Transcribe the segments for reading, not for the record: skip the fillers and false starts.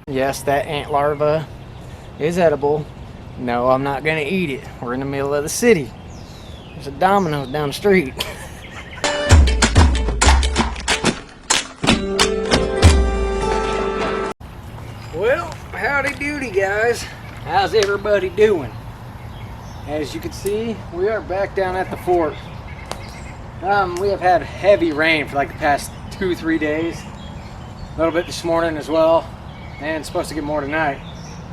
Yes, that ant larva is edible. No, I'm not gonna eat it. We're in the middle of the city. There's a Domino's down the street. Well, howdy doody guys. How's everybody doing? As you can see, we are back down at the fort. We have had heavy rain for like the past 2-3 days. A little bit this morning as well. And it's supposed to get more tonight.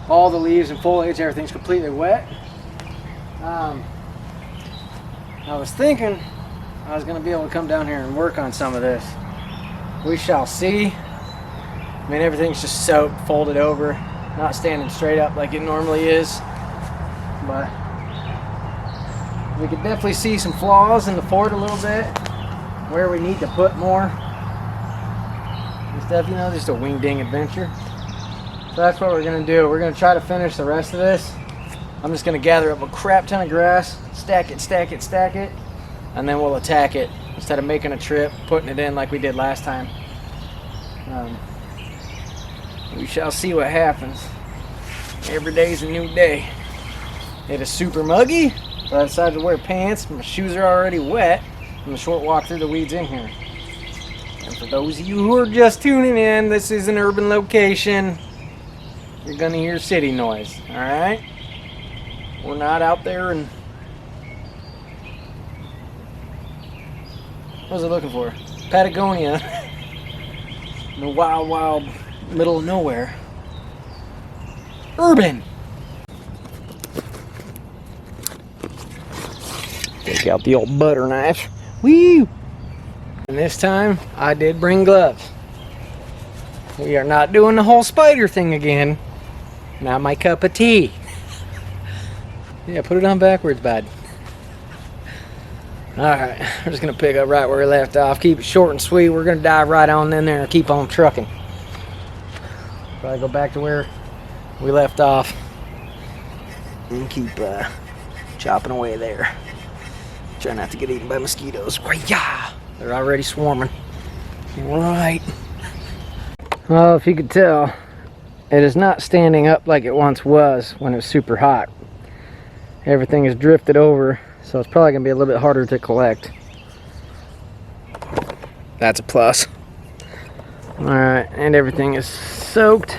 All the leaves and foliage, everything's completely wet. I was thinking I was going to be able to come down here and work on some of this. We shall see. I mean, everything's just soaked, folded over, not standing straight up like it normally is. But we could definitely see some flaws in the fort a little bit, where we need to put more and stuff, you know, just a wing-ding adventure. So that's what we're going to do. We're going to try to finish the rest of this. I'm just going to gather up a crap ton of grass, stack it, stack it, stack it, and then we'll attack it instead of making a trip, putting it in like we did last time. We shall see what happens. Every day's a new day. It is super muggy, so I decided to wear pants. My shoes are already wet from the short walk through the weeds in here. And for those of you who are just tuning in, this is an urban location. You're gonna hear city noise, alright? We're not out there and... what was I looking for? Patagonia. The wild, wild middle of nowhere. Urban! Take out the old butter knife. Woo! And this time, I did bring gloves. We are not doing the whole spider thing again. Not my cup of tea. Yeah, put it on backwards, bud. Alright, we're just going to pick up right where we left off. Keep it short and sweet. We're going to dive right on in there and keep on trucking. Probably go back to where we left off. And keep chopping away there. Try not to get eaten by mosquitoes. Yeah, they're already swarming. Alright. Well, if you could tell, it is not standing up like it once was when it was super hot. Everything is drifted over, so it's probably going to be a little bit harder to collect. That's a plus. Alright, and everything is soaked.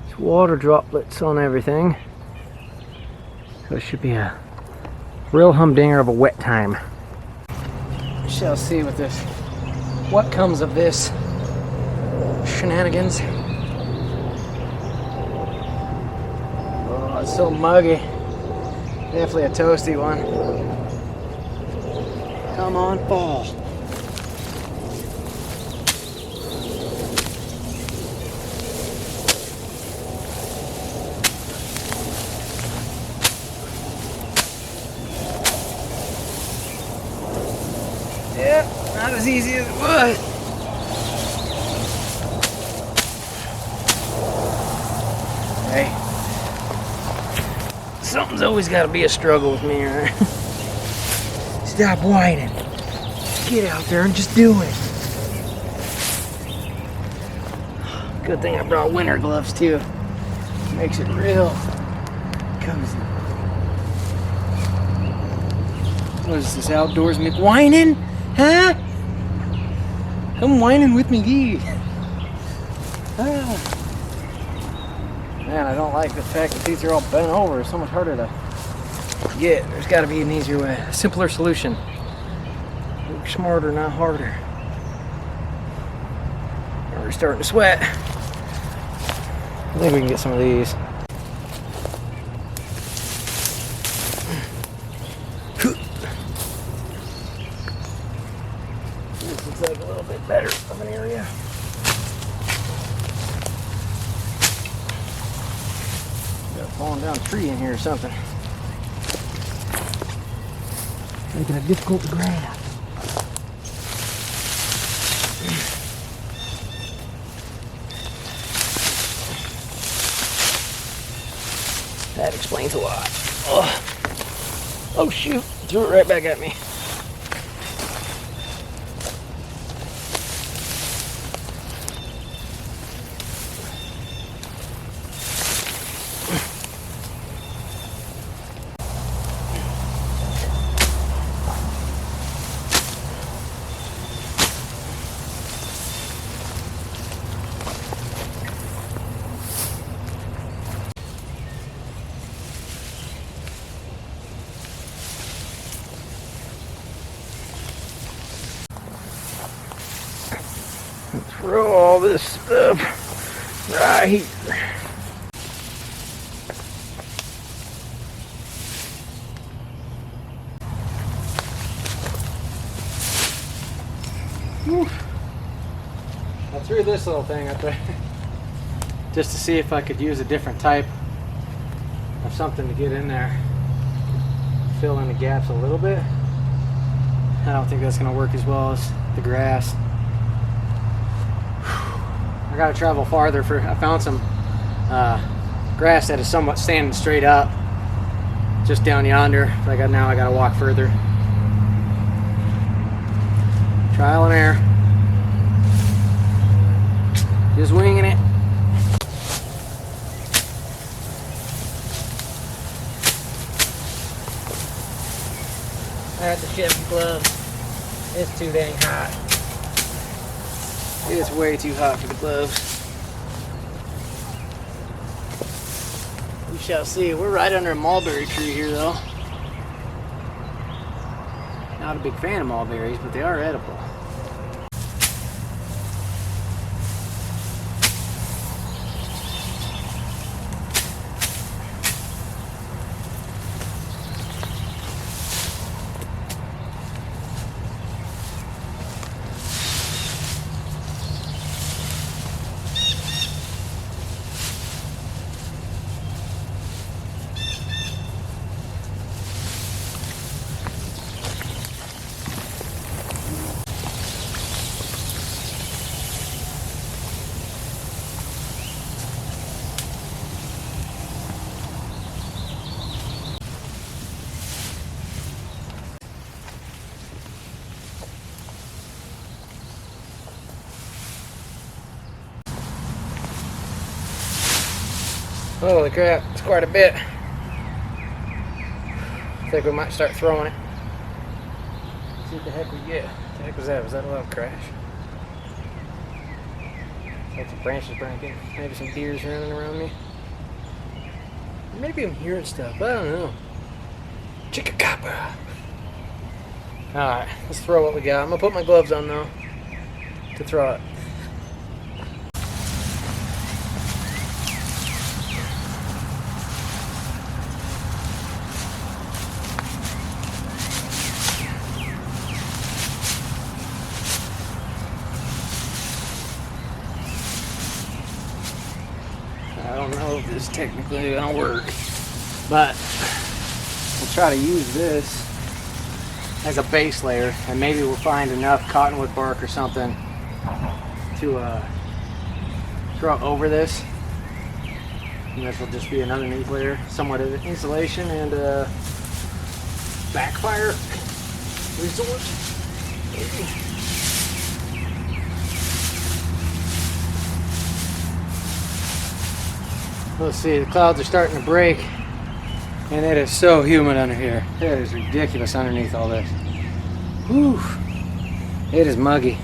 There's water droplets on everything. So it should be a real humdinger of a wet time. We shall see with this. What comes of this shenanigans. Oh, it's so muggy. Definitely a toasty one. Come on, fall. Yeah, not as easy as it was. Hey, something's always got to be a struggle with me, right? Stop whining. Get out there and just do it. Good thing I brought winter gloves too. Makes it real cozy. What is this, outdoorsman whining? Huh? Come whining with me, gee. Ah. Man, I don't like the fact that these are all bent over. It's so much harder to get. There's got to be an easier way, a simpler solution. Work smarter, not harder. We're starting to sweat. I think we can get some of these. This looks like a little bit better of an area. Falling down a tree in here or something. Making it difficult to grab. That explains a lot. Oh shoot, threw it right back at me. throw all this stuff right here. Whew. I threw this little thing up there just to see if I could use a different type of something to get in there, fill in the gaps a little bit. I don't think that's going to work as well as the grass. I got to travel farther for. I found some grass that is somewhat standing straight up, just down yonder. But now I got to walk further. Trial and error. Just winging it. I had to ship gloves. It's too dang hot. It's way too hot for the gloves. We shall see. We're right under a mulberry tree here though. Not a big fan of mulberries, but they are edible. Holy crap, it's quite a bit. I think we might start throwing it. See what the heck we get. What the heck was that? Was that a loud crash? Like some branches breaking. Maybe some deers running around me. Maybe I'm hearing stuff. I don't know. Chicka-cappa. Alright, let's throw what we got. I'm going to put my gloves on though to throw it. I don't know if this is technically gonna work, but we'll try to use this as a base layer, and maybe we'll find enough cottonwood bark or something to throw over this, and this will just be an underneath layer, somewhat of insulation and backfire resource. Let's see, the clouds are starting to break, and it is so humid under here. It is ridiculous underneath all this. Whew. It is muggy.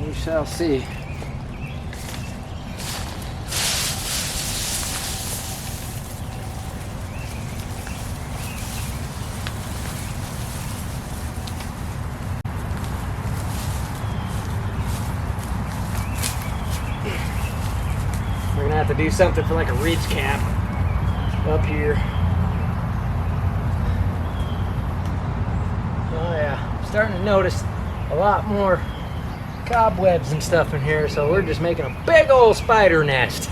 We shall see. We're gonna have to do something for like a ridge cap up here. Oh yeah, I'm starting to notice a lot more cobwebs and stuff in here, so we're just making a big old spider nest.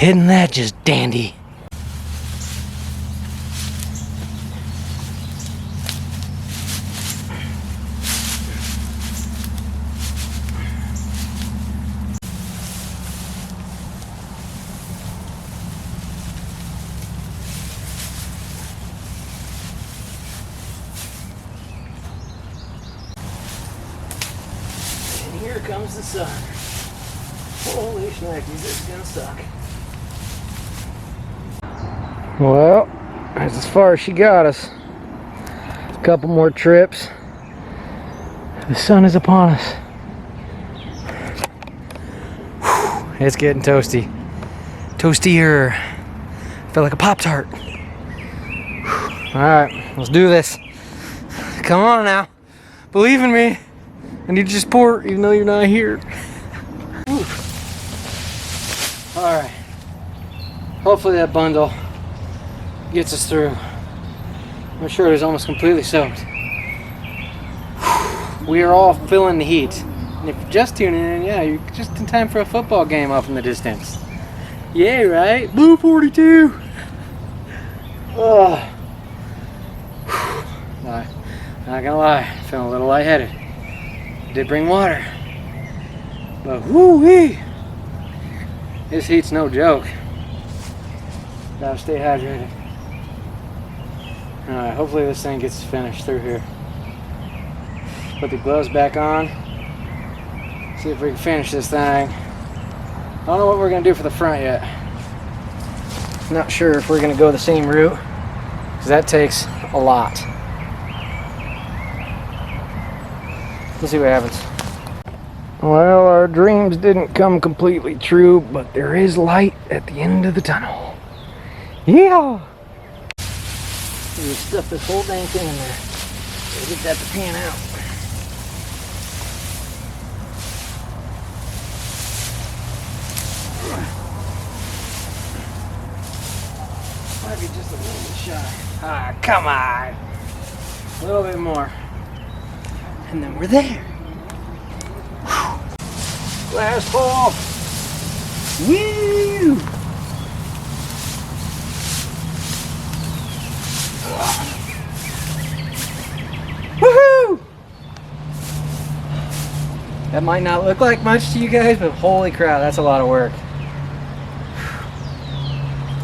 Isn't that just dandy? Here comes the sun. Holy shnikes, this is gonna suck. Well, that's as far as she got us. A couple more trips. The sun is upon us. it's getting toasty. Toastier. Feel like a Pop-Tart. Alright, let's do this. Come on now. Believe in me. I need your support even though you're not here. Alright. Hopefully that bundle gets us through. My shirt is almost completely soaked. We are all feeling the heat. And if you're just tuning in, yeah, you're just in time for a football game off in the distance. Yeah, right? Blue 42! Oh. Not gonna lie, feeling a little lightheaded. Did bring water. But whoo-wee! This heat's no joke. Gotta stay hydrated. Alright, hopefully this thing gets finished through here. Put the gloves back on. See if we can finish this thing. I don't know what we're gonna do for the front yet. Not sure if we're gonna go the same route, because that takes a lot. Let's see what happens. Well, our dreams didn't come completely true, but there is light at the end of the tunnel. Yeah! We stuff this whole dang thing in there. Gotta get that to pan out. Might be just a little bit shy. Ah, come on! A little bit more. And then we're there. Glass ball. Woo! Woohoo! That might not look like much to you guys, but holy crap, that's a lot of work.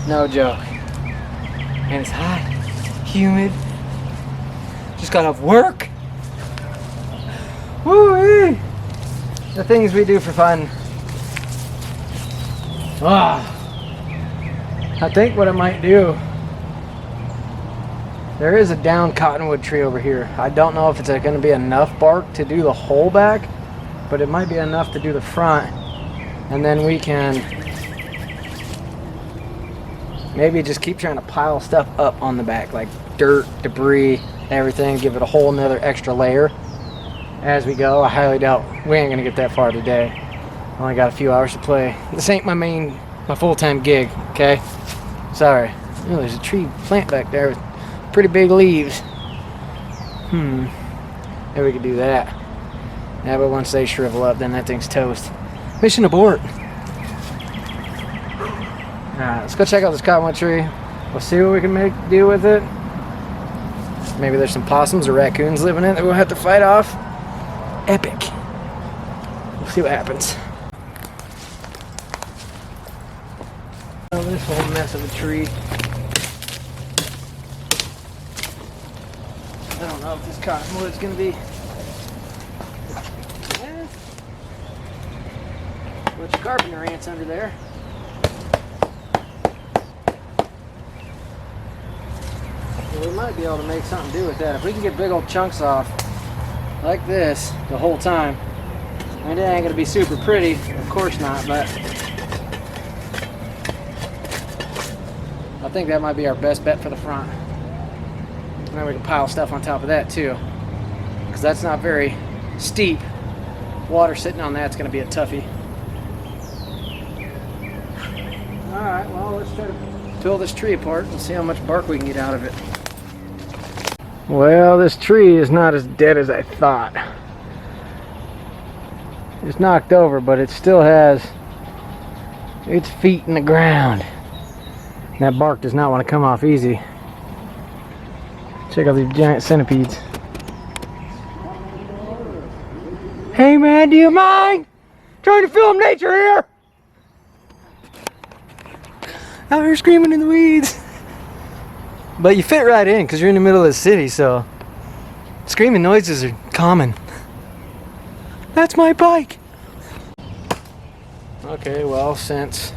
No joke. And it's hot, humid. Just got off work. Woo-wee! The things we do for fun. I think what I might do, there is a downed cottonwood tree over here. I don't know if it's going to be enough bark to do the whole back, but it might be enough to do the front, and then we can maybe just keep trying to pile stuff up on the back, like dirt, debris, everything, give it a whole nother extra layer as we go. I highly doubt we ain't gonna get that far today. Only got a few hours to play. This ain't my full-time gig, okay? Sorry. Oh, there's a tree plant back there with pretty big leaves. Maybe we could do that. Yeah, but once they shrivel up, then that thing's toast. Mission abort. Alright, let's go check out this cottonwood tree. We'll see what we can do with it. Maybe there's some possums or raccoons living in it that we'll have to fight off. Epic. We'll see what happens. Oh, this whole mess of a tree. I don't know if this cottonwood's gonna be. Bunch of carpenter ants under there. Well, we might be able to make something do with that. If we can get big old chunks off like this the whole time. I mean, it ain't gonna be super pretty, of course not, but I think that might be our best bet for the front. And then we can pile stuff on top of that too, because that's not very steep. Water sitting on that's gonna be a toughie. Alright, well, let's try to peel this tree apart and see how much bark we can get out of it. Well, this tree is not as dead as I thought. It's knocked over, but it still has its feet in the ground. And that bark does not want to come off easy. Check out these giant centipedes. Hey man, do you mind? Trying to film nature here! Out here screaming in the weeds. But you fit right in because you're in the middle of the city, so screaming noises are common. That's my bike. Okay, well, since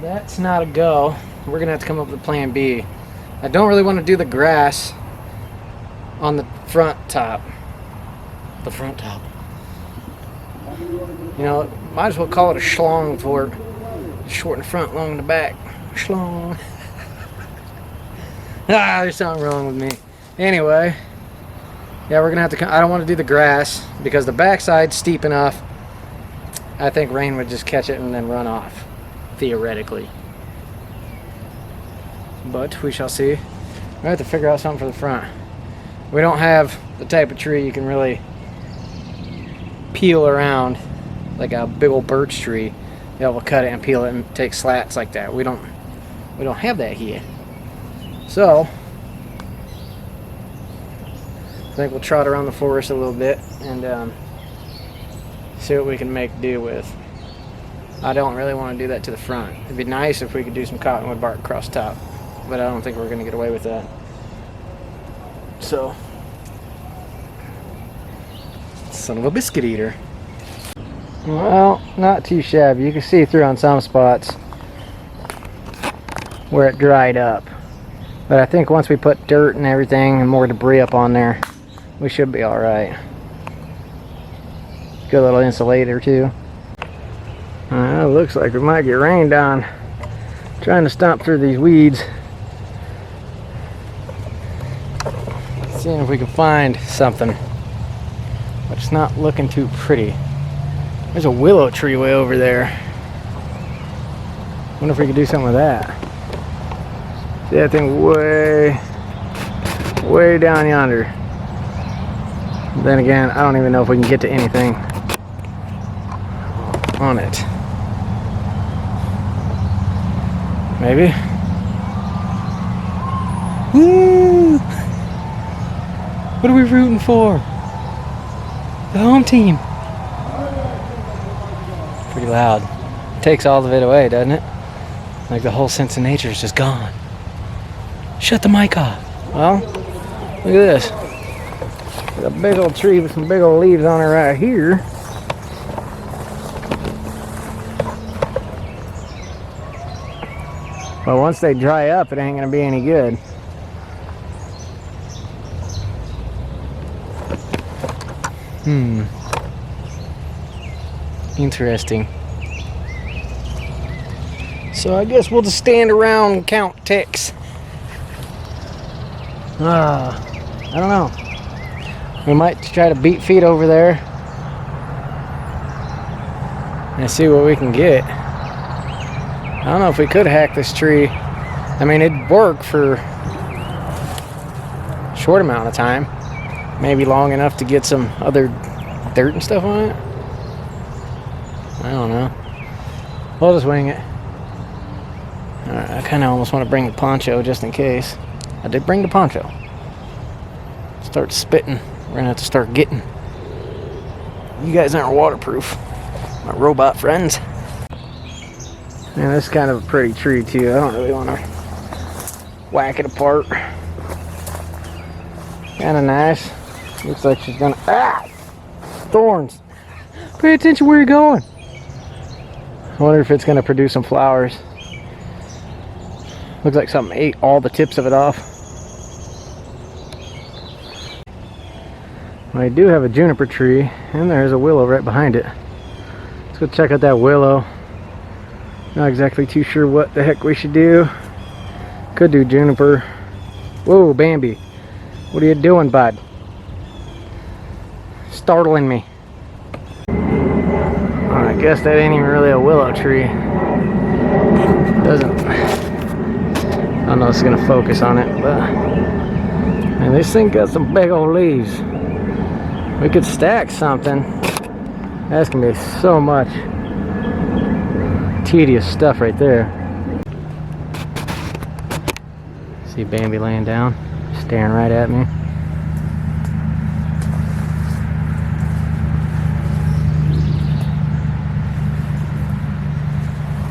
that's not a go, we're gonna have to come up with a plan B. I don't really want to do the grass on the front top. The front top. You know, might as well call it a schlong fort. Short in the front, long in the back. Schlong. There's something wrong with me. Anyway, yeah, we're gonna have to. I don't want to do the grass because the backside's steep enough. I think rain would just catch it and then run off, theoretically. But we shall see. We have to figure out something for the front. We don't have the type of tree you can really peel around like a big old birch tree. Be able to cut it and peel it and take slats like that. We don't have that here. So I think we'll trot around the forest a little bit and see what we can make do with. I don't really want to do that to the front. It'd be nice if we could do some cottonwood bark across top, but I don't think we're going to get away with that. So, son of a biscuit eater. Well, not too shabby. You can see through on some spots where it dried up. But I think once we put dirt and everything and more debris up on there, we should be alright. Good little insulator too. Looks like we might get rained on. Trying to stomp through these weeds. Seeing if we can find something. But it's not looking too pretty. There's a willow tree way over there. Wonder if we could do something with that. See that thing way down yonder. Then again, I don't even know if we can get to anything on it. Maybe. Woo! What are we rooting for? The home team. Pretty loud. Takes all of it away, doesn't it? Like the whole sense of nature is just gone. Shut the mic off. Well, look at this. There's a big old tree with some big old leaves on it right here. But once they dry up, it ain't gonna be any good. Interesting. So I guess we'll just stand around and count ticks. I don't know. We might try to beat feet over there and see what we can get. I don't know if we could hack this tree. I mean, it'd work for a short amount of time. Maybe long enough to get some other dirt and stuff on it. I don't know. We'll just wing it. Alright, I kind of almost want to bring the poncho just in case. I did bring the poncho. Start spitting. We're going to have to start getting. You guys aren't waterproof. My robot friends. Man, this is kind of a pretty tree too. I don't really want to whack it apart. Kind of nice. Looks like she's gonna. Thorns. Pay attention where you're going. I wonder if it's gonna produce some flowers. Looks like something ate all the tips of it off. I do have a juniper tree, and there's a willow right behind it. Let's go check out that willow. Not exactly too sure what the heck we should do. Could do juniper. Whoa, Bambi. What are you doing, bud? Startling me. I guess that ain't even really a willow tree. Doesn't. I don't know if it's gonna focus on it, but man, this thing got some big old leaves. We could stack something. That's gonna be so much tedious stuff right there. See Bambi laying down, staring right at me.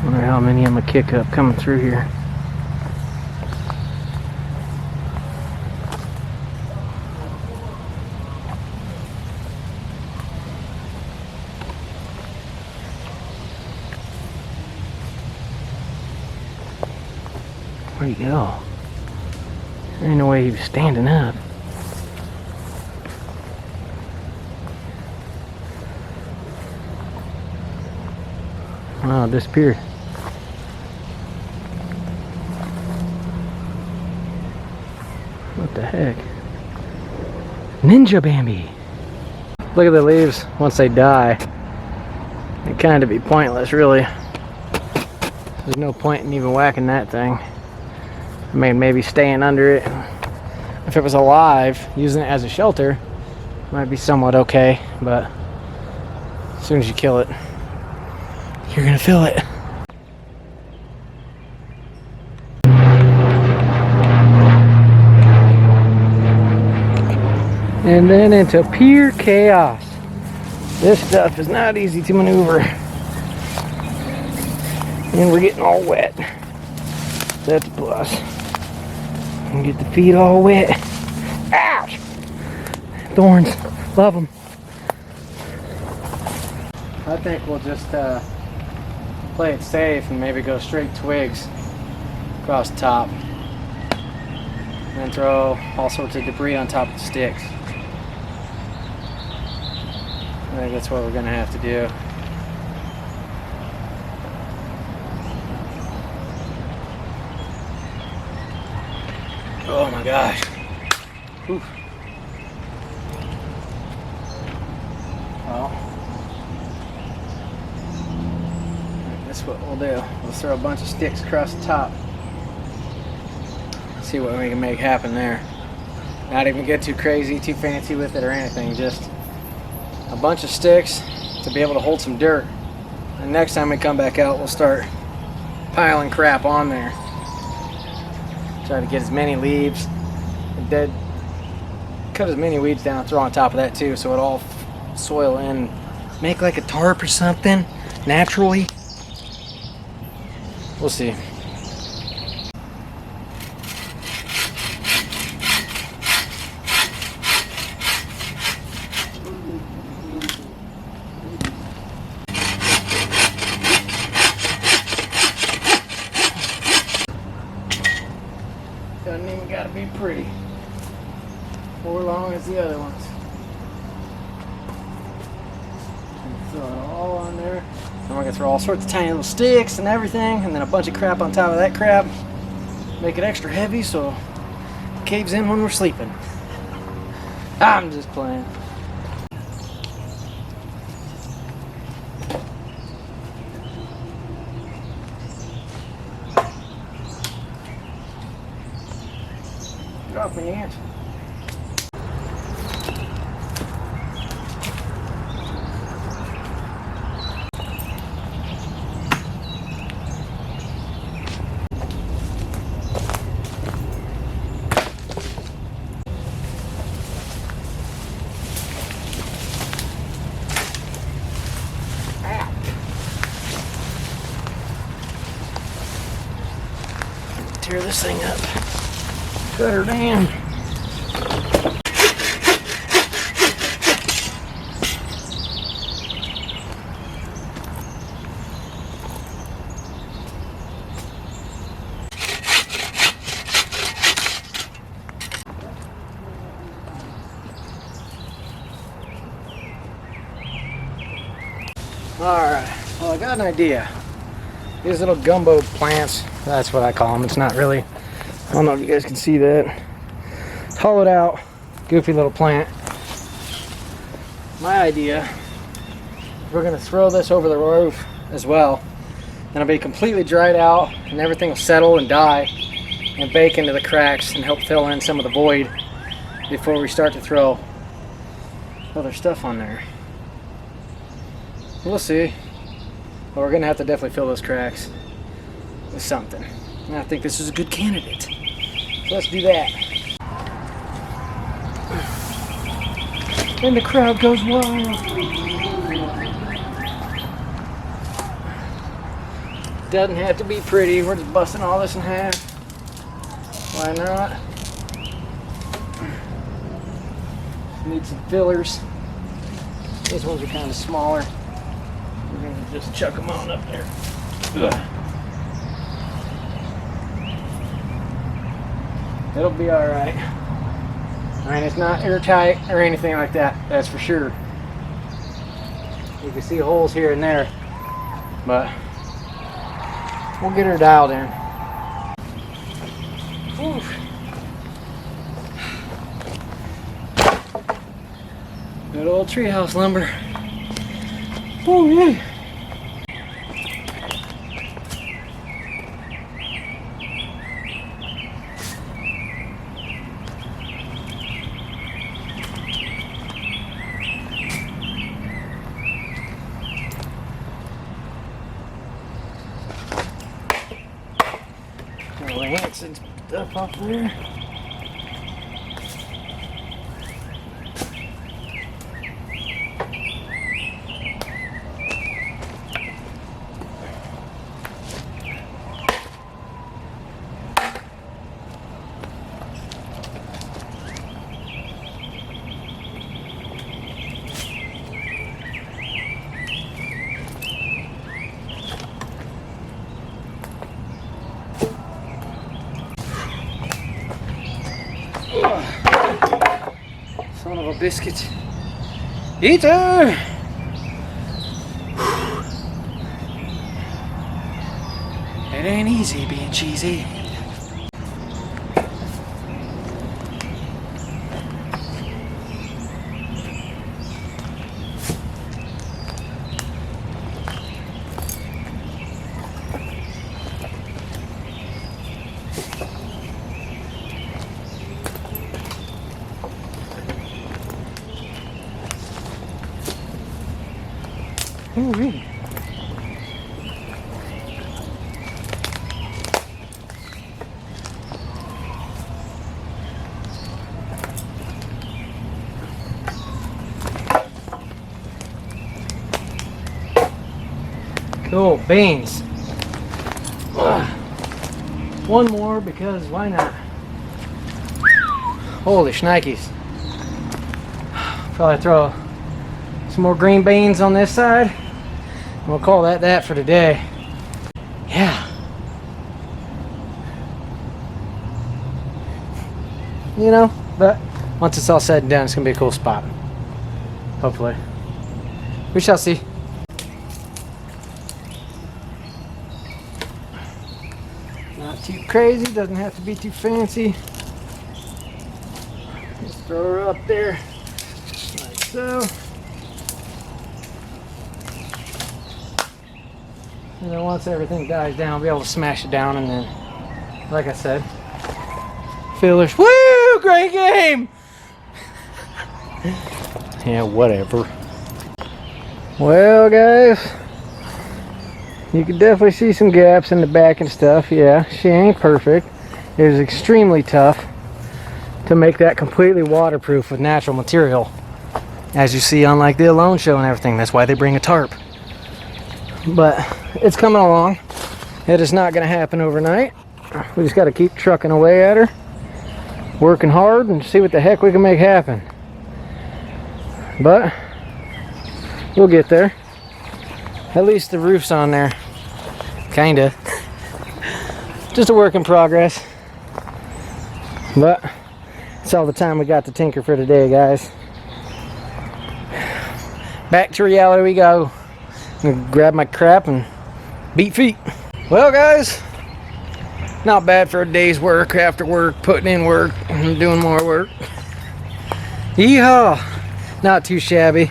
Wonder how many I'm gonna kick up coming through here. Where'd he go? There ain't no way he was standing up. Oh, it disappeared. What the heck? Ninja Bambi. Look at the leaves. Once they die, they kind of be pointless, really. There's no point in even whacking that thing. I mean, maybe staying under it. If it was alive, using it as a shelter might be somewhat okay, but as soon as you kill it, you're gonna feel it. And then into pure chaos. This stuff is not easy to maneuver. And we're getting all wet. That's a plus. And get the feet all wet. Ouch! Thorns. Love them. I think we'll just play it safe and maybe go straight twigs across the top. And then throw all sorts of debris on top of the sticks. I think that's what we're going to have to do. Oh my gosh. Whew. Well, that's what we'll do. We'll throw a bunch of sticks across the top. See what we can make happen there. Not even get too crazy, too fancy with it or anything. Just a bunch of sticks to be able to hold some dirt. And next time we come back out, we'll start piling crap on there. Try to get as many leaves and dead, cut as many weeds down and throw on top of that too, so it all soil in. Make like a tarp or something naturally. We'll see. Doesn't even gotta be pretty or long as the other ones. And throw it all on there. And we're gonna throw all sorts of tiny little sticks and everything, and then a bunch of crap on top of that crap. Make it extra heavy so it caves in when we're sleeping. I'm just playing. Get off me, ant. Tear this thing up. Cut her down. Alright, well I got an idea. These little gumbo plants, that's what I call them. It's not really, I don't know if you guys can see that. It's hollowed out, goofy little plant. My idea, we're going to throw this over the roof as well. And it'll be completely dried out and everything will settle and die and bake into the cracks and help fill in some of the void before we start to throw other stuff on there. We'll see. But we're gonna have to definitely fill those cracks with something. And I think this is a good candidate. So let's do that. And the crowd goes wild. Doesn't have to be pretty. We're just busting all this in half. Why not? Need some fillers. These ones are kind of smaller. We're going to just chuck them on up there. Ugh. It'll be alright. I mean, it's not airtight or anything like that, that's for sure. You can see holes here and there, but we'll get her dialed in. Oof. Good old treehouse lumber. Oh yeah. Ants and stuff up there. Son of a biscuit. Eater! It ain't easy being cheesy. Oh, really? Cool, beans. One more because why not? Holy shnikes. Probably throw some more green beans on this side. We'll call that for today. Yeah. You know, but once it's all said and done, it's gonna be a cool spot. Hopefully. We shall see. Not too crazy, doesn't have to be too fancy. Just throw her up there, like so. And then once everything dies down, I'll be able to smash it down, and then, like I said, fillers. Woo! Great game! Yeah, whatever. Well, guys, you can definitely see some gaps in the back and stuff. Yeah, she ain't perfect. It was extremely tough to make that completely waterproof with natural material. As you see on like the Alone show and everything, that's why they bring a tarp. But it's coming along. It is not going to happen overnight. We just got to keep trucking away at her, working hard, and see what the heck we can make happen. But we'll get there. At least the roof's on there. Kinda. Just a work in progress. But it's all the time we got to tinker for today, guys. Back to reality we go. I'm gonna grab my crap and beat feet. Well, guys, not bad for a day's work after work, putting in work and doing more work. Yeehaw! Not too shabby.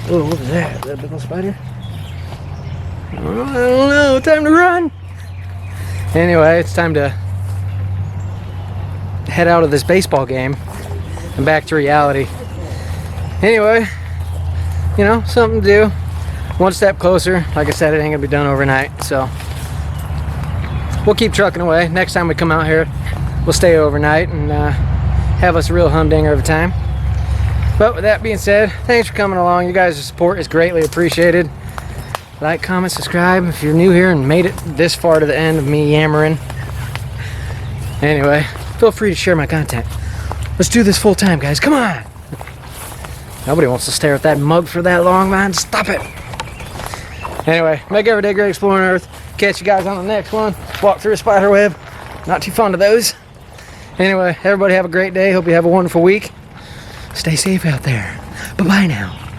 Oh, what is that? Is that a big old spider? Oh, I don't know. Time to run. Anyway, it's time to head out of this baseball game and back to reality. Anyway, you know, something to do. One step closer. Like I said, it ain't gonna be done overnight, so we'll keep trucking away. Next time we come out here, we'll stay overnight and have us a real humdinger of a time. But with that being said, thanks for coming along. You guys' support is greatly appreciated. Like, comment, subscribe if you're new here and made it this far to the end of me yammering. Anyway, feel free to share my content. Let's do this full time, guys. Come on! Nobody wants to stare at that mug for that long, man. Stop it! Anyway, make every day great exploring Earth. Catch you guys on the next one. Walk through a spider web. Not too fond of those. Anyway, everybody have a great day. Hope you have a wonderful week. Stay safe out there. Bye-bye now.